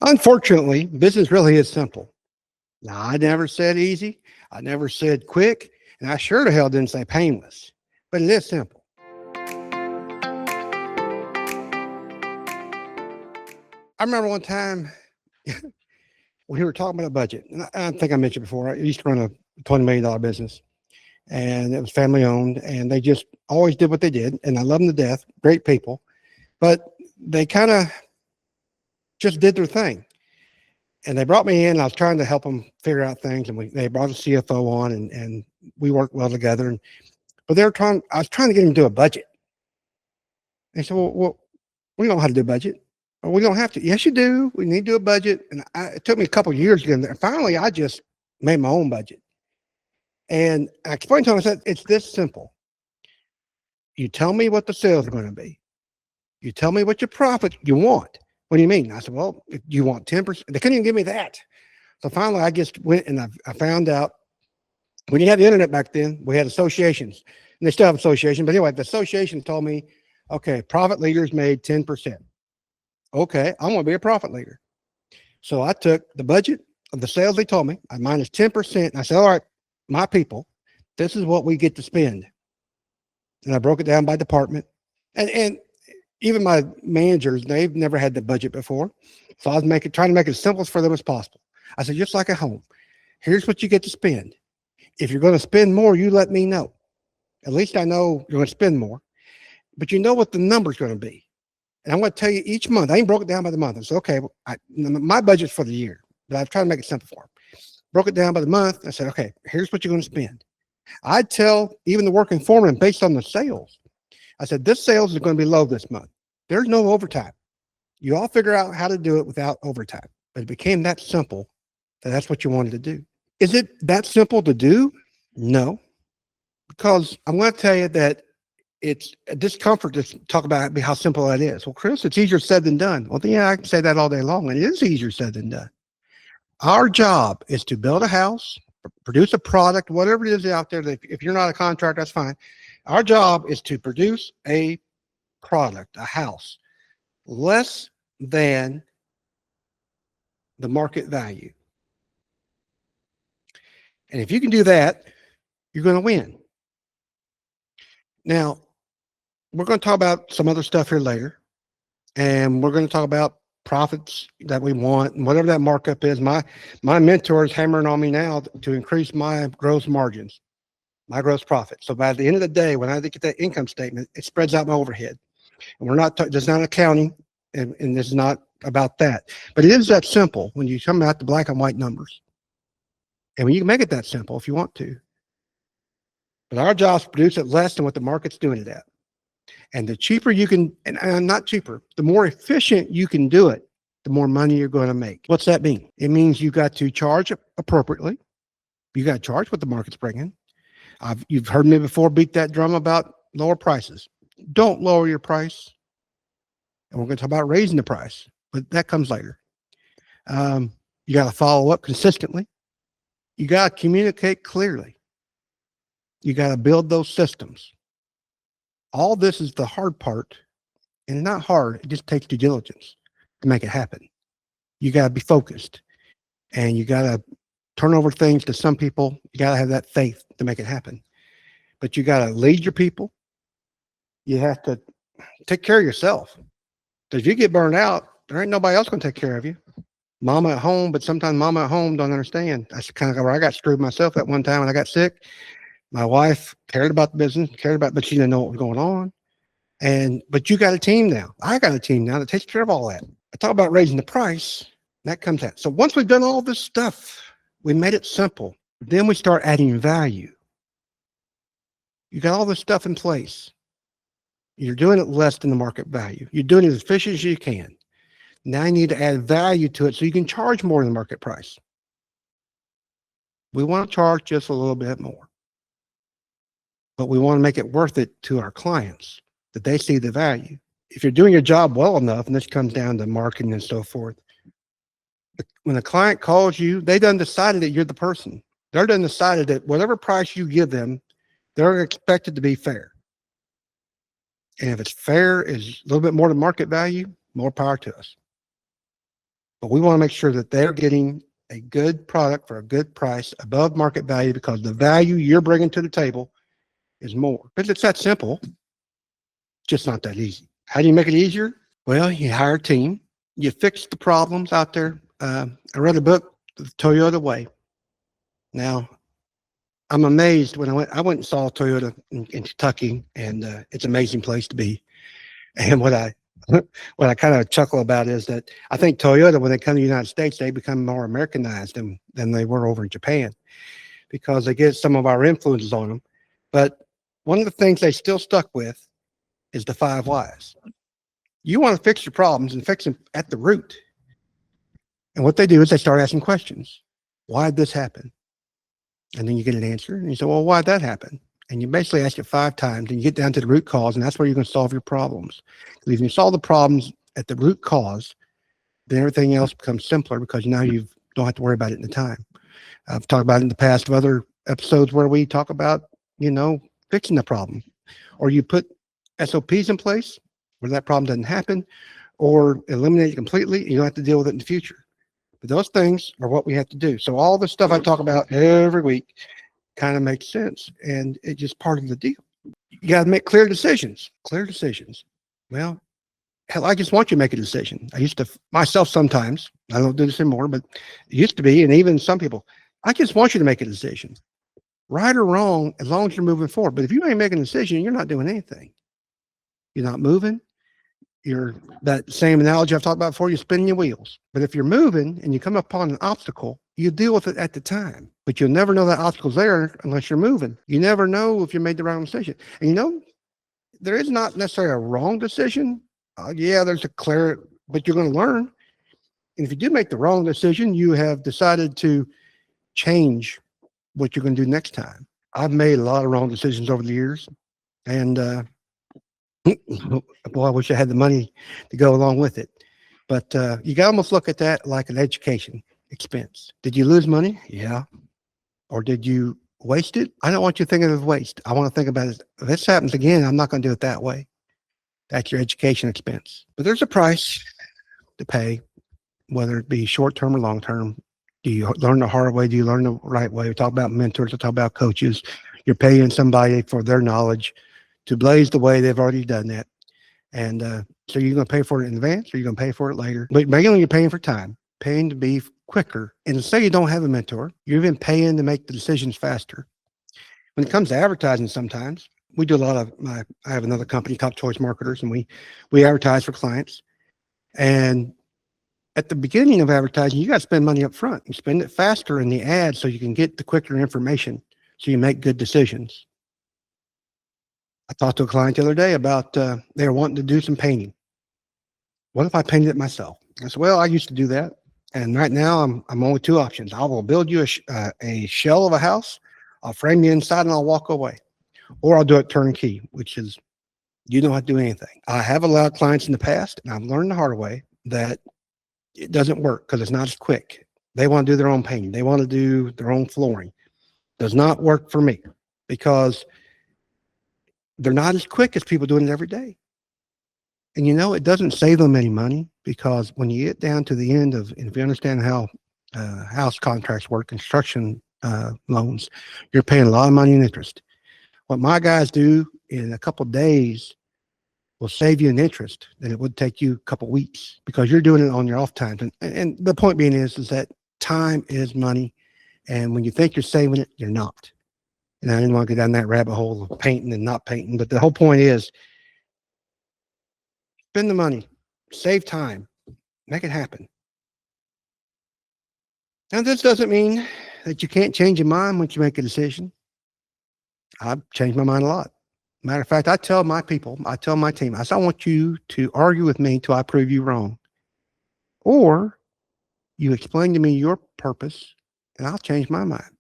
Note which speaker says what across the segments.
Speaker 1: Unfortunately, business really is simple. Now, I never said easy. I never said quick. And I sure the hell didn't say painless. But it is simple. I remember one time we were talking about a budget. And I think I mentioned before, I used to run a $20 million business. And it was family owned. And they just always did what they did. And I love them to death. Great people. But they kind of just did their thing. And they brought me in. I was trying to help them figure out things, and they brought a CFO on, and we worked well together. And but they were trying. I was trying to get them to do a budget. They said, "Well, we don't know how to do a budget. Well, we don't have to. Yes, you do. We need to do a budget." And it took me a couple of years to get in there. Finally, I just made my own budget, and I explained to them. I said, "It's this simple. You tell me what the sales are going to be. You tell me what your profit you want. What do you mean?" I said, "Well, if you want 10%." They couldn't even give me that. So finally, I just went and I found out when you had the internet back then, we had associations, and they still have associations. But anyway, the association told me, okay, profit leaders made 10%. Okay, I want to be a profit leader. So I took the budget of the sales they told me, I minus 10%. And I said, all right, my people, this is what we get to spend. And I broke it down by department. And even my managers, they've never had the budget before. So I was trying to make it as simple for them as possible. I said, just like at home, here's what you get to spend. If you're going to spend more, you let me know. At least I know you're going to spend more, but you know what the number's going to be. And I'm going to tell you each month. I ain't broke it down by the month. I said, okay, my budget's for the year, but I've tried to make it simple for them. Broke it down by the month. I said, okay, here's what you're going to spend. I'd tell even the working foreman based on the sales. I said, this sales is going to be low this month. There's no overtime. You all figure out how to do it without overtime. But it became that simple that that's what you wanted to do. Is it that simple to do? No, because I'm going to tell you that it's a discomfort to talk about how simple that is. Well, Chris, it's easier said than done. Well, yeah, I can say that all day long, and it is easier said than done. Our job is to build a house, produce a product, whatever it is out there. That if you're not a contractor, that's fine. Our job is to produce a product, a house, less than the market value. And if you can do that, you're going to win. Now, we're going to talk about some other stuff here later, and we're going to talk about profits that we want and whatever that markup is. My mentor is hammering on me now to increase my gross margins, my gross profit. So by the end of the day, when I get that income statement, it spreads out my overhead. And we're not, there's not accounting, and this is not about that. But it is that simple when you come out to black and white numbers. And when you can make it that simple if you want to. But our job is to produce it less than what the market's doing it at. And the cheaper you can, and not cheaper, the more efficient you can do it, the more money you're going to make. What's that mean? It means you got to charge appropriately. You got to charge what the market's bringing. You've heard me before beat that drum about lower prices. Don't lower your price. And we're going to talk about raising the price, but that comes later. You got to follow up consistently. You got to communicate clearly. You got to build those systems. All this is the hard part, and it's not hard. It just takes due diligence to make it happen. You got to be focused, and you got to turn over things to some people. You got to have that faith to make it happen. But you got to lead your people. You have to take care of yourself. Because if you get burned out, there ain't nobody else going to take care of you. Mama at home, but sometimes mama at home don't understand. That's kind of where I got screwed myself at one time when I got sick. My wife cared about the business, but she didn't know what was going on. But you got a team now. I got a team now that takes care of all that. I talk about raising the price. That comes out. So once we've done all this stuff, we made it simple. Then we start adding value. You got all this stuff in place. You're doing it less than the market value. You're doing it as efficient as you can. Now you need to add value to it so you can charge more than the market price. We want to charge just a little bit more. But we want to make it worth it to our clients, that they see the value. If you're doing your job well enough, and this comes down to marketing and so forth, when a client calls you, they done decided that you're the person. They're done decided that whatever price you give them, they're expected to be fair. And if it's fair is a little bit more than market value, more power to us. but we want to make sure that they're getting a good product for a good price above market value because the value you're bringing to the table is more. But it's that simple, just not that easy. How do you make it easier? Well, you hire a team, you fix the problems out there. I read a book, The Toyota Way. Now, I'm amazed when I went and saw Toyota in Kentucky, and it's an amazing place to be. And what I kind of chuckle about is that I think Toyota, when they come to the United States, they become more Americanized than they were over in Japan because they get some of our influences on them. But one of the things they still stuck with is the 5 whys. You want to fix your problems and fix them at the root. And what they do is they start asking questions. Why did this happen? And then you get an answer. And you say, well, why did that happen? And you basically ask it 5 times and you get down to the root cause. And that's where you're going to solve your problems. Because if you solve the problems at the root cause, then everything else becomes simpler because now you don't have to worry about it in the time. I've talked about it in the past of other episodes where we talk about, fixing the problem. Or you put SOPs in place where that problem doesn't happen, or eliminate it completely, and you don't have to deal with it in the future. But those things are what we have to do. So all the stuff I talk about every week kind of makes sense, and it's just part of the deal. You got to make clear decisions. Clear decisions. Well, hell, I just want you to make a decision. I used to myself sometimes. I don't do this anymore, but it used to be, and even some people. I just want you to make a decision, right or wrong, as long as you're moving forward. But if you ain't making a decision, you're not doing anything. You're not moving. You're that same analogy I've talked about before, you're spinning your wheels. But if you're moving and you come upon an obstacle, you deal with it at the time. But you'll never know that obstacle's there unless you're moving. You never know if you made the wrong decision. And there is not necessarily a wrong decision. Yeah, there's a clear, but you're going to learn. And if you do make the wrong decision, you have decided to change what you're going to do next time. I've made a lot of wrong decisions over the years. And boy, I wish I had the money to go along with it. But you got to almost look at that like an education expense. Did you lose money? Yeah. Or did you waste it? I don't want you to think of it as waste. I want to think about it. If this happens again, I'm not going to do it that way. That's your education expense. But there's a price to pay, whether it be short-term or long-term. Do you learn the hard way? Do you learn the right way? We talk about mentors. We talk about coaches. You're paying somebody for their knowledge to blaze the way. They've already done that. And so you're going to pay for it in advance or you're going to pay for it later. But mainly you're paying for time, paying to be quicker. And say you don't have a mentor, you're even paying to make the decisions faster. When it comes to advertising, sometimes we do a lot of I have another company, Top Choice Marketers, and we advertise for clients. And at the beginning of advertising, you got to spend money up front. You spend it faster in the ad so you can get the quicker information so you make good decisions. I talked to a client the other day about they were wanting to do some painting. What if I painted it myself? I said, well, I used to do that. And right now I'm only 2 options. I will build you a shell of a house. I'll frame the inside and I'll walk away. Or I'll do it turnkey, which is you don't have to do anything. I have allowed clients in the past, and I've learned the hard way that it doesn't work because it's not as quick. They want to do their own painting. They want to do their own flooring. Does not work for me because they're not as quick as people doing it every day. And it doesn't save them any money because when you get down to the end of, and if you understand how house contracts work, construction loans, you're paying a lot of money in interest. What my guys do in a couple of days will save you in interest than it would take you a couple of weeks because you're doing it on your off time. And the point being is that time is money. And when you think you're saving it, you're not. And I didn't want to go down that rabbit hole of painting and not painting. But the whole point is spend the money, save time, make it happen. Now, this doesn't mean that you can't change your mind once you make a decision. I've changed my mind a lot. Matter of fact, I tell my people, I tell my team, I say, I want you to argue with me till I prove you wrong. Or you explain to me your purpose and I'll change my mind.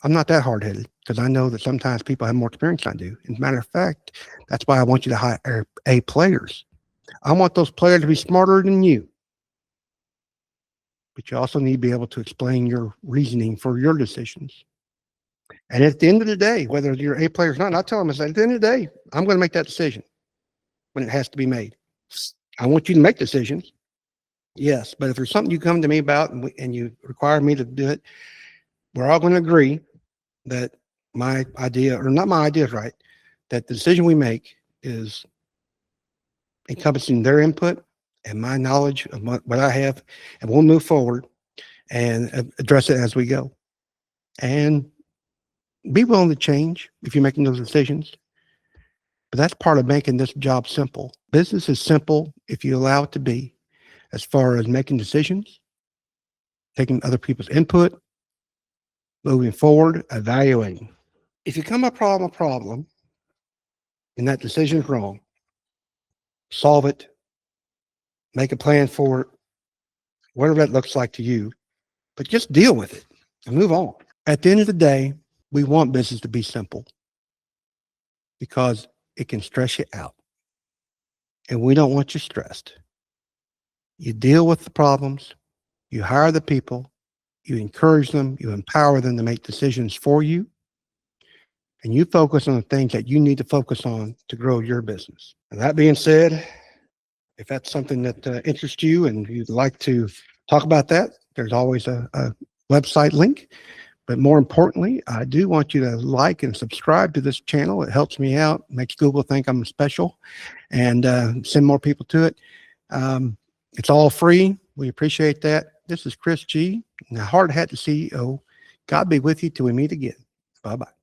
Speaker 1: I'm not that hard-headed because I know that sometimes people have more experience than I do. As a matter of fact, that's why I want you to hire A players. I want those players to be smarter than you. But you also need to be able to explain your reasoning for your decisions. And at the end of the day, whether you're A player or not, I tell them, I say, at the end of the day, I'm going to make that decision when it has to be made. I want you to make decisions, Yes, but if there's something you come to me about and you require me to do it, we're all going to agree that my idea, or not my idea, is right, that the decision we make is encompassing their input and my knowledge of what I have, and we'll move forward and address it as we go. And be willing to change if you're making those decisions. But that's part of making this job simple. Business is simple if you allow it to be, as far as making decisions, taking other people's input, moving forward, evaluating. If you come a problem, and that decision is wrong, solve it, make a plan for it, whatever that looks like to you, but just deal with it and move on. At the end of the day, we want business to be simple because it can stress you out. And we don't want you stressed. You deal with the problems, you hire the people, you encourage them, you empower them to make decisions for you, and you focus on the things that you need to focus on to grow your business. And that being said, if that's something that interests you and you'd like to talk about that, there's always a website link. But more importantly, I do want you to like and subscribe to this channel. It helps me out, makes Google think I'm special, and send more people to it. It's all free. We appreciate that. This is Chris G., the Hard Hat CEO. God be with you till we meet again. Bye-bye.